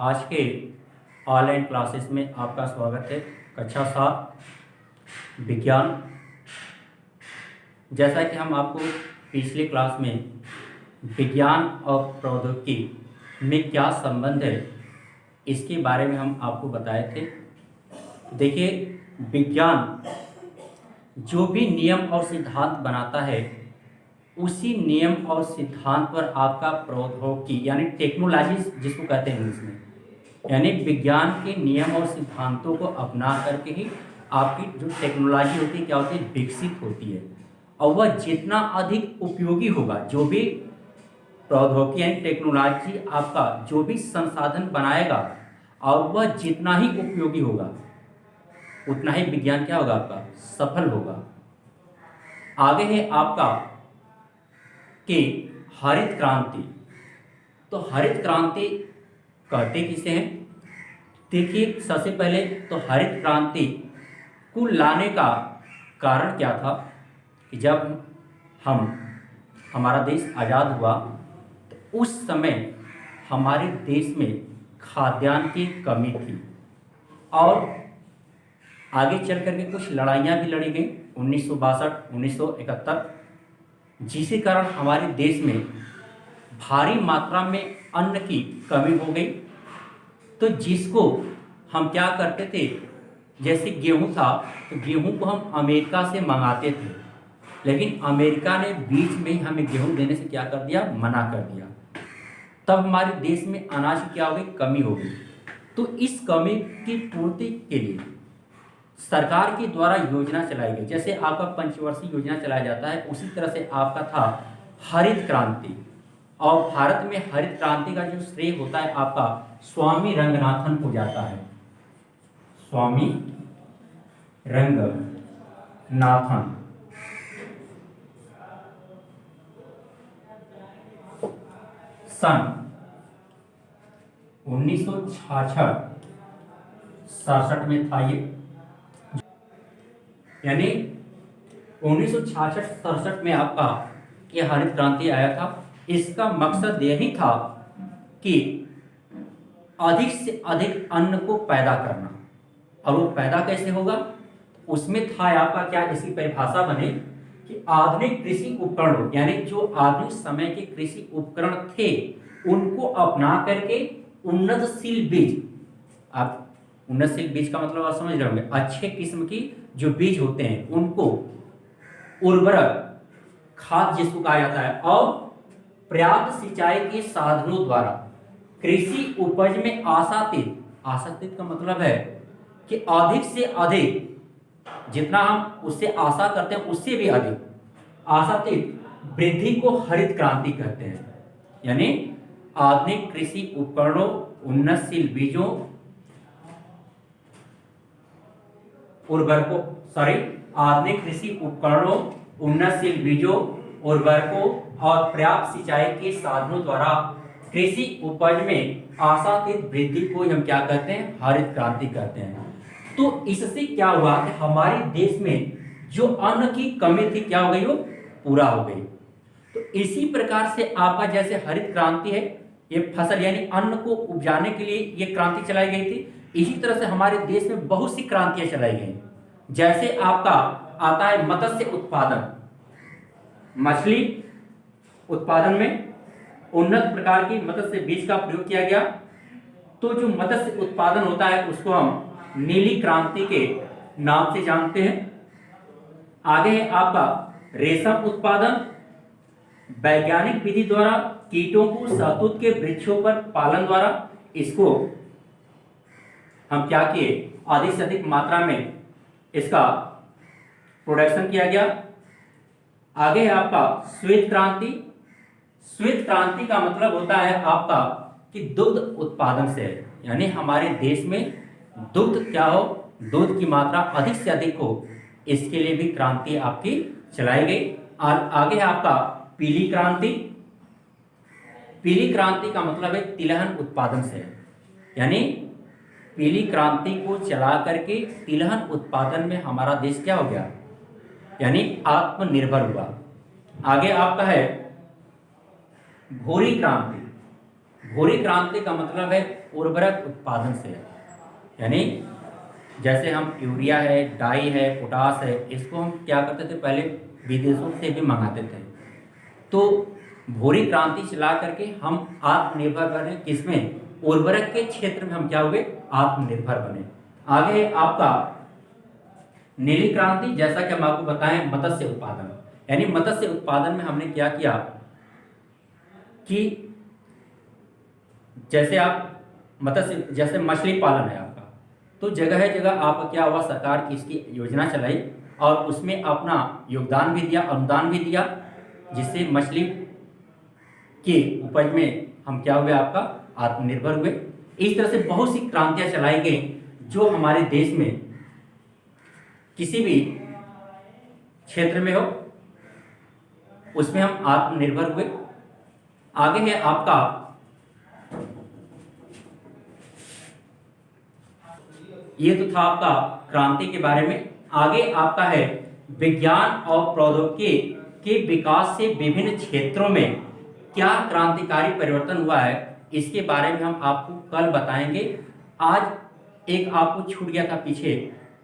आज के online classes में आपका स्वागत है। कक्षा 7 विज्ञान। जैसा कि हम आपको पिछले क्लास में विज्ञान और प्रौद्योगिकी में क्या संबंध है इसके बारे में हम आपको बताए थे। देखिए, विज्ञान जो भी नियम और सिद्धांत बनाता है उसी नियम और सिद्धांत पर आपका प्रौद्योगिकी यानी टेक्नोलॉजी जिसको कहते हैं इंग्लिश में, यानी विज्ञान के नियम और सिद्धांतों को अपना करके ही आपकी जो टेक्नोलॉजी होती है क्या होती है, विकसित होती है। और वह जितना अधिक उपयोगी होगा, जो भी प्रौद्योगिकी यानी टेक्नोलॉजी आपका जो भी संसाधन बनाएगा और वह जितना ही उपयोगी होगा उतना ही विज्ञान क्या होगा, आपका सफल होगा। आगे है आपका कि हरित क्रांति। तो हरित क्रांति कहते किसे हैं? देखिए, सबसे पहले तो हरित क्रांति को लाने का कारण क्या था कि जब हमारा देश आज़ाद हुआ तो उस समय हमारे देश में खाद्यान्न की कमी थी और आगे चल करके कुछ लड़ाइयाँ भी लड़ी गई 1962, 1971, जिसके कारण हमारे देश में भारी मात्रा में अन्न की कमी हो गई। तो जिसको हम क्या करते थे, जैसे गेहूं था तो गेहूं को हम अमेरिका से मंगाते थे, लेकिन अमेरिका ने बीच में ही हमें गेहूं देने से क्या कर दिया, मना कर दिया। तब हमारे देश में अनाज की क्या हो गई, कमी हो गई। तो इस कमी की पूर्ति के लिए सरकार के द्वारा योजना चलाई गई। जैसे आपका पंचवर्षीय योजना चलाया जाता है, उसी तरह से आपका था हरित क्रांति। और भारत में हरित क्रांति का जो श्रेय होता है आपका स्वामी रंगनाथन को जाता है। स्वामी रंगनाथन सन 1966-67 में था ये, यानी 1966-67 में आपका ये हरित क्रांति आया था। इसका मकसद यही था कि अधिक से अधिक अन्न को पैदा करना। और वो पैदा कैसे होगा, उसमें था आपका क्या, इसकी परिभाषा बने कि आधुनिक कृषि उपकरणों, यानी जो आधुनिक समय के कृषि उपकरण थे उनको अपना करके उन्नतशील बीज, आप उन्नतशील बीज का मतलब आप समझ रहे होंगे, अच्छे किस्म की जो बीज होते हैं उनको, उर्वरक खाद जिसको कहा जाता है, और पर्याप्त सिंचाई के साधनों द्वारा कृषि उपज में आशातीत का मतलब है कि अधिक से अधिक, जितना हम उससे आशा करते हैं उससे भी अधिक आशातीत वृद्धि को हरित क्रांति कहते हैं। यानी आधुनिक कृषि उपकरणों, उन्नतशील बीजों, आधुनिक कृषि उपकरणों, उन्नतशील बीजों, उर्वरकों और पर्याप्त सिंचाई के साधनों द्वारा कृषि उपज में आशातीत वृद्धि को हम क्या कहते हैं, हरित क्रांति कहते हैं। तो इससे क्या हुआ कि हमारे देश में जो अन्न की कमी थी क्या हो गई, वो पूरा हो गई। तो इसी प्रकार से आपका जैसे हरित क्रांति है, ये फसल यानी अन्न को उपजाने के लिए ये क्रांति चलाई गई थी। इसी तरह से हमारे देश में बहुत सी क्रांतियां चलाई गई। जैसे आपका आता है मत्स्य उत्पादन, मछली उत्पादन में उन्नत प्रकार की मत्स्य बीज का प्रयोग किया गया। तो जो मत्स्य उत्पादन होता है उसको हम नीली क्रांति के नाम से जानते हैं। आगे है आपका रेशम उत्पादन, वैज्ञानिक विधि द्वारा कीटों को शहतूत के वृक्षों पर पालन द्वारा इसको हम क्या किए, अधिक से अधिक मात्रा में इसका प्रोडक्शन किया गया। आगे है आपका श्वेत क्रांति। श्वेत क्रांति का मतलब होता है आपका कि दुग्ध उत्पादन से, यानी हमारे देश में दुग्ध क्या हो, दूध की मात्रा अधिक से अधिक हो, इसके लिए भी क्रांति आपकी चलाई गई। और आगे है आपका पीली क्रांति। पीली क्रांति का मतलब है तिलहन उत्पादन से, यानी पीली क्रांति को चला करके तिलहन उत्पादन में हमारा देश क्या हो गया, यानी आत्मनिर्भर हुआ। आगे आपका है भूरी क्रांति। भूरी क्रांति का मतलब है उर्वरक उत्पादन से, यानी जैसे हम यूरिया है, डाई है, पोटास है, इसको हम क्या करते थे पहले विदेशों से भी मंगाते थे। तो भूरी क्रांति चला करके हम आत्मनिर्भर बने, किसमें? उर्वरक के क्षेत्र में हम क्या हुए? आत्मनिर्भर बने। आगे आपका नीली क्रांति, जैसा कि हम आपको बताएं मत्स्य उत्पादन, यानी मत्स्य उत्पादन में हमने क्या किया कि जैसे आप मत्स्य, जैसे मछली पालन है आपका, तो जगह जगह आपका क्या हुआ, सरकार की इसकी योजना चलाई और उसमें अपना योगदान भी दिया, अनुदान भी दिया, जिससे मछली की उपज में हम क्या हुए, आपका आत्मनिर्भर हुए। इस तरह से बहुत सी क्रांतियां चलाई गई जो हमारे देश में किसी भी क्षेत्र में हो उसमें हम आत्मनिर्भर हुए। आगे है आपका ये तो था आपका क्रांति के बारे में। आगे आपका है विज्ञान और प्रौद्योगिकी के विकास से विभिन्न क्षेत्रों में क्या क्रांतिकारी परिवर्तन हुआ है, इसके बारे में हम आपको कल बताएंगे। आज एक आपको छूट गया था पीछे,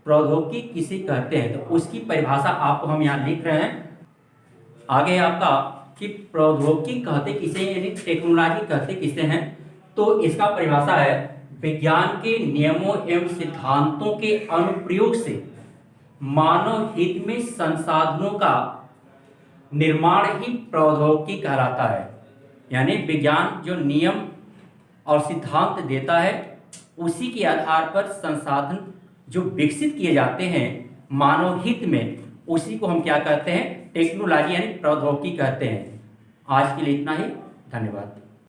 प्रौद्योगिकी किसे कहते हैं, तो उसकी परिभाषा आपको हम यहाँ लिख रहे हैं। आगे आपका कि प्रौद्योगिकी कहते किसे, यानी टेक्नोलॉजी कहते किसे हैं, तो इसका परिभाषा है विज्ञान के नियमों एवं सिद्धांतों के अनुप्रयोग से मानव हित में संसाधनों का निर्माण ही प्रौद्योगिकी कहलाता है। यानी विज्ञान जो नियम और सिद्धांत देता है उसी के आधार पर संसाधन जो विकसित किए जाते हैं मानव हित में, उसी को हम क्या कहते हैं, टेक्नोलॉजी यानी प्रौद्योगिकी कहते हैं। आज के लिए इतना ही, धन्यवाद।